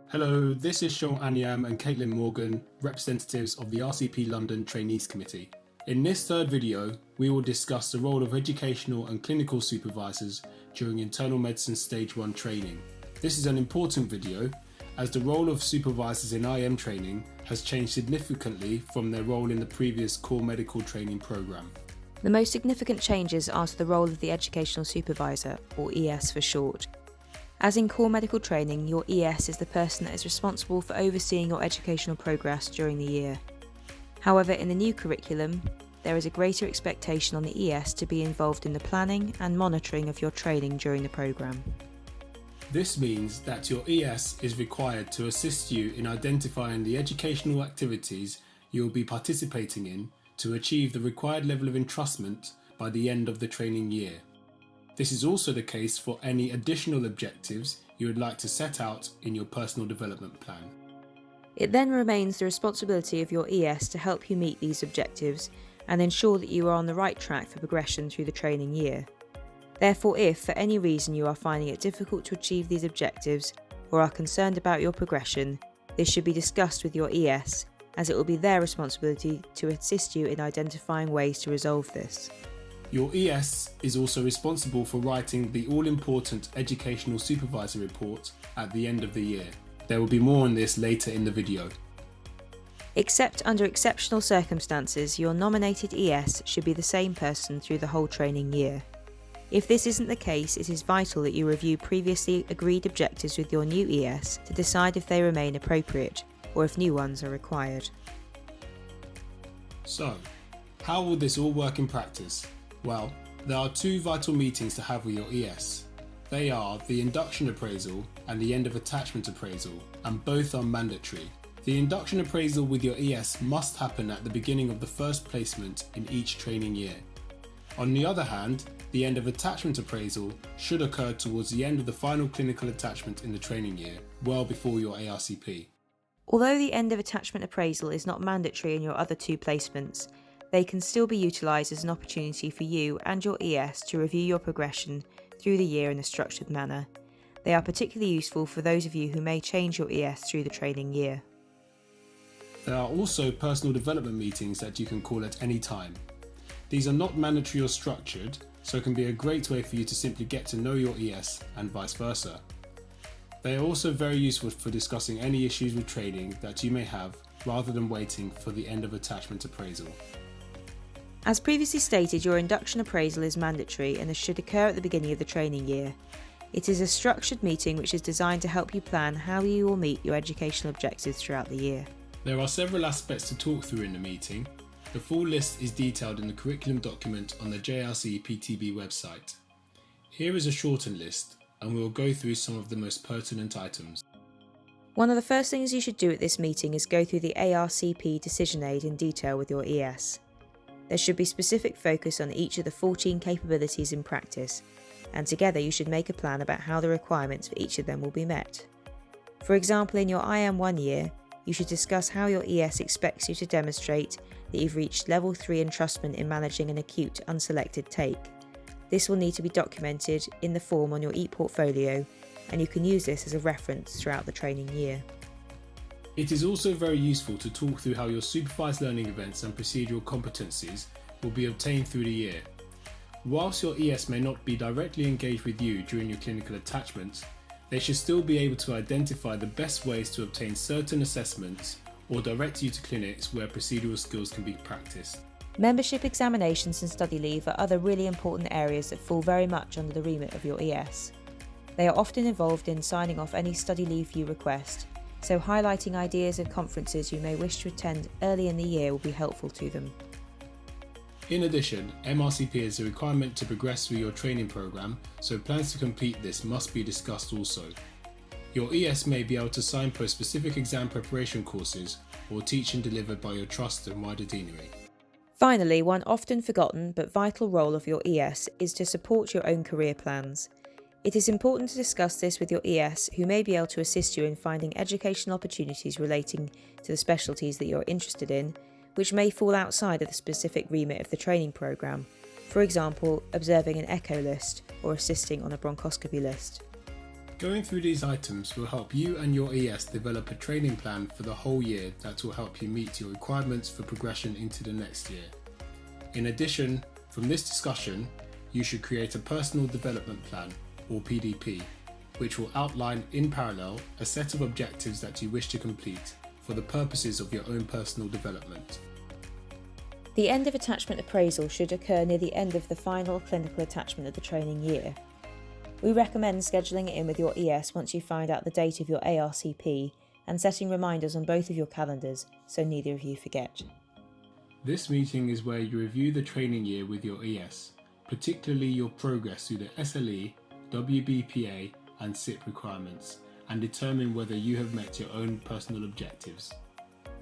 Hello, this is Sean Anyam and Caitlin Morgan, representatives of the RCP London Trainees Committee. In this third video, we will discuss the role of educational and clinical supervisors during internal medicine stage 1 training. This is an important video as the role of supervisors in IM training has changed significantly from their role in the previous core medical training programme. The most significant changes are to the role of the Educational Supervisor, or ES for short. As in core medical training, your ES is the person that is responsible for overseeing your educational progress during the year. However, in the new curriculum, there is a greater expectation on the ES to be involved in the planning and monitoring of your training during the programme. This means that your ES is required to assist you in identifying the educational activities you will be participating in to achieve the required level of entrustment by the end of the training year. This is also the case for any additional objectives you would like to set out in your personal development plan. It then remains the responsibility of your ES to help you meet these objectives and ensure that you are on the right track for progression through the training year. Therefore, if for any reason you are finding it difficult to achieve these objectives or are concerned about your progression, this should be discussed with your ES, as it will be their responsibility to assist you in identifying ways to resolve this. Your ES is also responsible for writing the all-important Educational Supervisor Report at the end of the year. There will be more on this later in the video. Except under exceptional circumstances, your nominated ES should be the same person through the whole training year. If this isn't the case, it is vital that you review previously agreed objectives with your new ES to decide if they remain appropriate or if new ones are required. So, how will this all work in practice? Well, there are two vital meetings to have with your ES. They are the induction appraisal and the end of attachment appraisal, and both are mandatory. The induction appraisal with your ES must happen at the beginning of the first placement in each training year. On the other hand, the end of attachment appraisal should occur towards the end of the final clinical attachment in the training year, well before your ARCP. Although the end of attachment appraisal is not mandatory in your other two placements, they can still be utilised as an opportunity for you and your ES to review your progression through the year in a structured manner. They are particularly useful for those of you who may change your ES through the training year. There are also personal development meetings that you can call at any time. These are not mandatory or structured, so it can be a great way for you to simply get to know your ES and vice versa. They are also very useful for discussing any issues with training that you may have rather than waiting for the end of attachment appraisal. As previously stated, your induction appraisal is mandatory and this should occur at the beginning of the training year. It is a structured meeting which is designed to help you plan how you will meet your educational objectives throughout the year. There are several aspects to talk through in the meeting. The full list is detailed in the curriculum document on the JRC PTB website. Here is a shortened list, and we will go through some of the most pertinent items. One of the first things you should do at this meeting is go through the ARCP decision aid in detail with your ES. There should be specific focus on each of the 14 capabilities in practice, and together you should make a plan about how the requirements for each of them will be met. For example, in your IM1 year, you should discuss how your ES expects you to demonstrate that you've reached level 3 entrustment in managing an acute unselected take. This will need to be documented in the form on your e-portfolio, and you can use this as a reference throughout the training year. It is also very useful to talk through how your supervised learning events and procedural competencies will be obtained through the year. Whilst your ES may not be directly engaged with you during your clinical attachments, they should still be able to identify the best ways to obtain certain assessments or direct you to clinics where procedural skills can be practiced. Membership examinations and study leave are other really important areas that fall very much under the remit of your ES. They are often involved in signing off any study leave you request, so highlighting ideas of conferences you may wish to attend early in the year will be helpful to them. In addition, MRCP is a requirement to progress through your training programme, so plans to complete this must be discussed also. Your ES may be able to signpost specific exam preparation courses or teaching delivered by your trust and wider deanery. Finally, one often forgotten but vital role of your ES is to support your own career plans. It is important to discuss this with your ES, who may be able to assist you in finding educational opportunities relating to the specialties that you're interested in, which may fall outside of the specific remit of the training programme, for example, observing an echo list or assisting on a bronchoscopy list. Going through these items will help you and your ES develop a training plan for the whole year that will help you meet your requirements for progression into the next year. In addition, from this discussion, you should create a personal development plan, or PDP, which will outline in parallel a set of objectives that you wish to complete for the purposes of your own personal development. The end of attachment appraisal should occur near the end of the final clinical attachment of the training year. We recommend scheduling it in with your ES once you find out the date of your ARCP and setting reminders on both of your calendars so neither of you forget. This meeting is where you review the training year with your ES, particularly your progress through the SLE, WBPA and SIP requirements, and determine whether you have met your own personal objectives.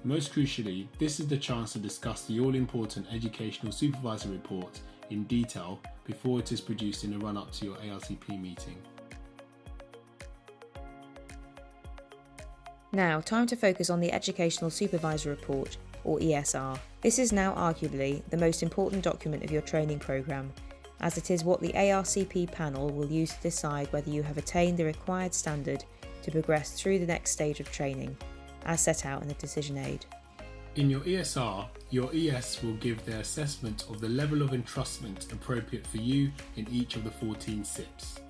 Most crucially, this is the chance to discuss the all-important Educational Supervisor Report in detail before it is produced in the run-up to your ARCP meeting. Now, time to focus on the Educational Supervisor Report, or ESR. This is now arguably the most important document of your training programme, as it is what the ARCP panel will use to decide whether you have attained the required standard to progress through the next stage of training, as set out in the decision aid. In your ESR, your ES will give their assessment of the level of entrustment appropriate for you in each of the 14 SIPs.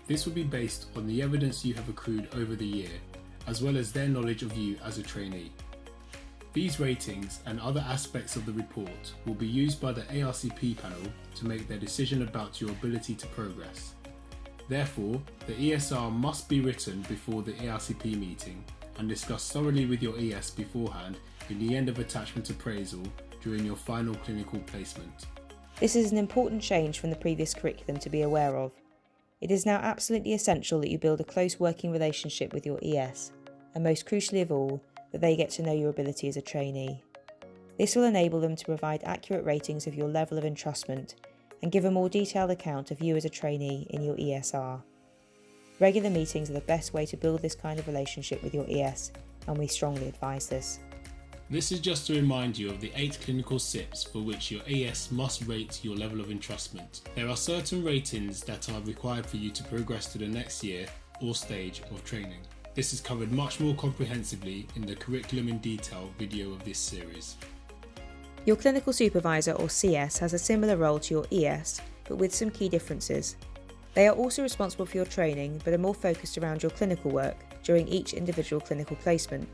This will be based on the evidence you have accrued over the year, as well as their knowledge of you as a trainee. These ratings and other aspects of the report will be used by the ARCP panel to make their decision about your ability to progress. Therefore, the ESR must be written before the ARCP meeting and discussed thoroughly with your ES beforehand in the end of attachment appraisal during your final clinical placement. This is an important change from the previous curriculum to be aware of. It is now absolutely essential that you build a close working relationship with your ES, and most crucially of all, that they get to know your ability as a trainee. This will enable them to provide accurate ratings of your level of entrustment and give a more detailed account of you as a trainee in your ESR. Regular meetings are the best way to build this kind of relationship with your ES, and we strongly advise this. This is just to remind you of the 8 clinical SIPs for which your ES must rate your level of entrustment. There are certain ratings that are required for you to progress to the next year or stage of training. This is covered much more comprehensively in the Curriculum in Detail video of this series. Your Clinical Supervisor or CS has a similar role to your ES, but with some key differences. They are also responsible for your training, but are more focused around your clinical work during each individual clinical placement.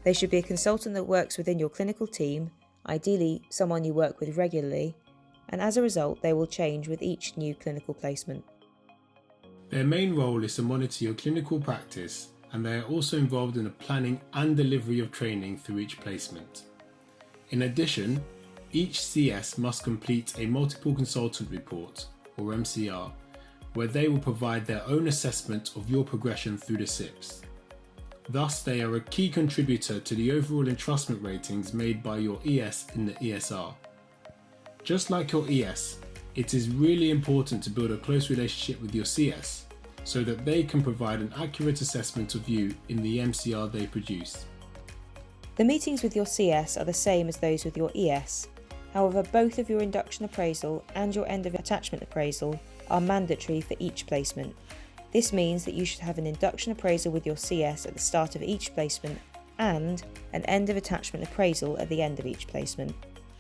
They should be a consultant that works within your clinical team, ideally someone you work with regularly, and as a result they will change with each new clinical placement. Their main role is to monitor your clinical practice, and they are also involved in the planning and delivery of training through each placement. In addition, each CS must complete a multiple consultant report, or MCR, where they will provide their own assessment of your progression through the SIPs. Thus, they are a key contributor to the overall entrustment ratings made by your ES in the ESR. Just like your ES, it is really important to build a close relationship with your CS so that they can provide an accurate assessment of you in the MCR they produce. The meetings with your CS are the same as those with your ES. However, both of your induction appraisal and your end of attachment appraisal are mandatory for each placement. This means that you should have an induction appraisal with your CS at the start of each placement and an end of attachment appraisal at the end of each placement.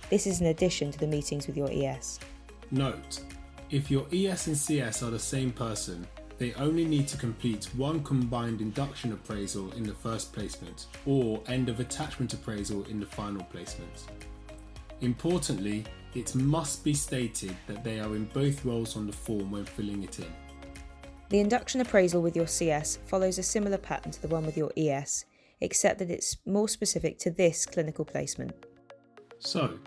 This is in addition to the meetings with your ES. Note, if your ES and CS are the same person, they only need to complete one combined induction appraisal in the first placement or end of attachment appraisal in the final placement. Importantly, it must be stated that they are in both roles on the form when filling it in. The induction appraisal with your CS follows a similar pattern to the one with your ES, except that it's more specific to this clinical placement. So,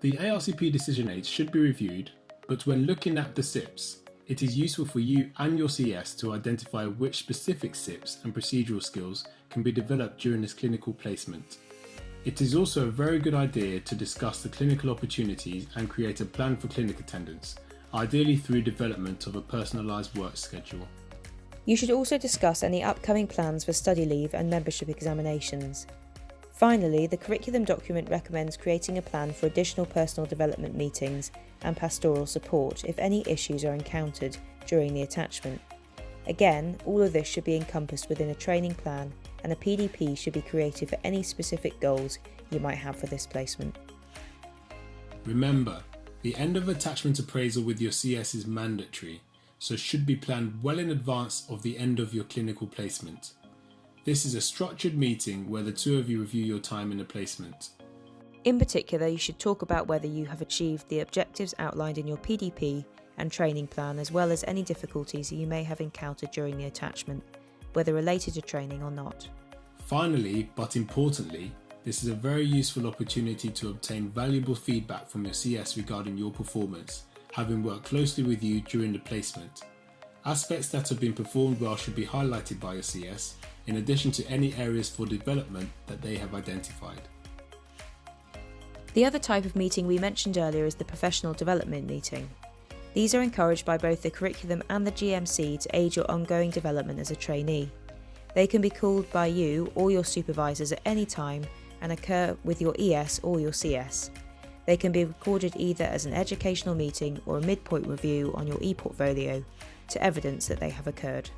the ARCP decision aids should be reviewed, but when looking at the SIPs, it is useful for you and your CS to identify which specific SIPs and procedural skills can be developed during this clinical placement. It is also a very good idea to discuss the clinical opportunities and create a plan for clinic attendance, ideally through development of a personalised work schedule. You should also discuss any upcoming plans for study leave and membership examinations. Finally, the curriculum document recommends creating a plan for additional personal development meetings and pastoral support if any issues are encountered during the attachment. Again, all of this should be encompassed within a training plan, and a PDP should be created for any specific goals you might have for this placement. Remember, the end of attachment appraisal with your CS is mandatory, so should be planned well in advance of the end of your clinical placement. This is a structured meeting where the two of you review your time in the placement. In particular, you should talk about whether you have achieved the objectives outlined in your PDP and training plan, as well as any difficulties you may have encountered during the attachment, whether related to training or not. Finally, but importantly, this is a very useful opportunity to obtain valuable feedback from your CS regarding your performance, having worked closely with you during the placement. Aspects that have been performed well should be highlighted by your CS, in addition to any areas for development that they have identified. The other type of meeting we mentioned earlier is the professional development meeting. These are encouraged by both the curriculum and the GMC to aid your ongoing development as a trainee. They can be called by you or your supervisors at any time and occur with your ES or your CS. They can be recorded either as an educational meeting or a midpoint review on your e-portfolio to evidence that they have occurred.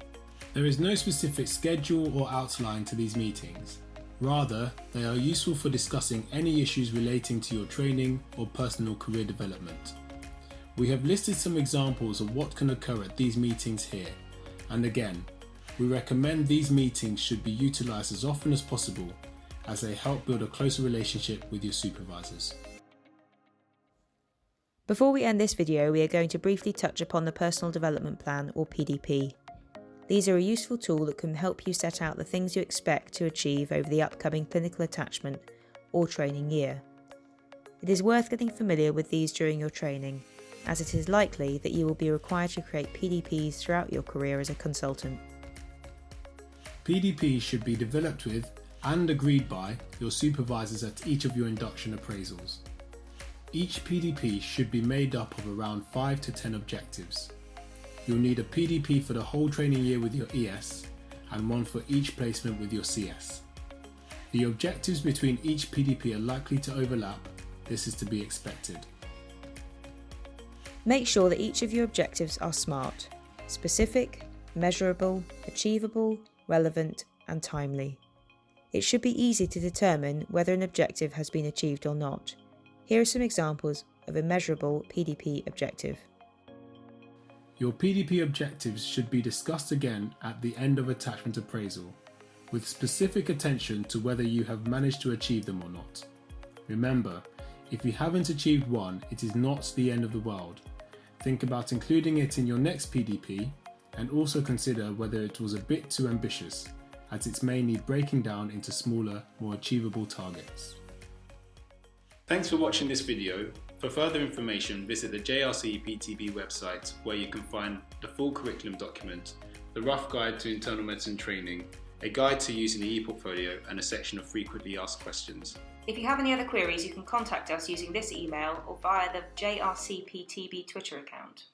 There is no specific schedule or outline to these meetings. Rather, they are useful for discussing any issues relating to your training or personal career development. We have listed some examples of what can occur at these meetings here, and again, we recommend these meetings should be utilised as often as possible as they help build a closer relationship with your supervisors. Before we end this video, we are going to briefly touch upon the Personal Development Plan or PDP. These are a useful tool that can help you set out the things you expect to achieve over the upcoming clinical attachment or training year. It is worth getting familiar with these during your training, as it is likely that you will be required to create PDPs throughout your career as a consultant. PDPs should be developed with and agreed by your supervisors at each of your induction appraisals. Each PDP should be made up of around 5 to 10 objectives. You'll need a PDP for the whole training year with your ES and one for each placement with your CS. The objectives between each PDP are likely to overlap. This is to be expected. Make sure that each of your objectives are SMART: specific, measurable, achievable, relevant, and timely. It should be easy to determine whether an objective has been achieved or not. Here are some examples of a measurable PDP objective. Your PDP objectives should be discussed again at the end of attachment appraisal, with specific attention to whether you have managed to achieve them or not. Remember, if you haven't achieved one, it is not the end of the world. Think about including it in your next PDP, and also consider whether it was a bit too ambitious, as it's mainly breaking down into smaller, more achievable targets. Thanks for watching this video. For further information, visit the JRC PTB website, where you can find the full curriculum document, the rough guide to internal medicine training, a guide to using the e-portfolio, and a section of frequently asked questions. If you have any other queries, you can contact us using this email or via the JRC PTB Twitter account.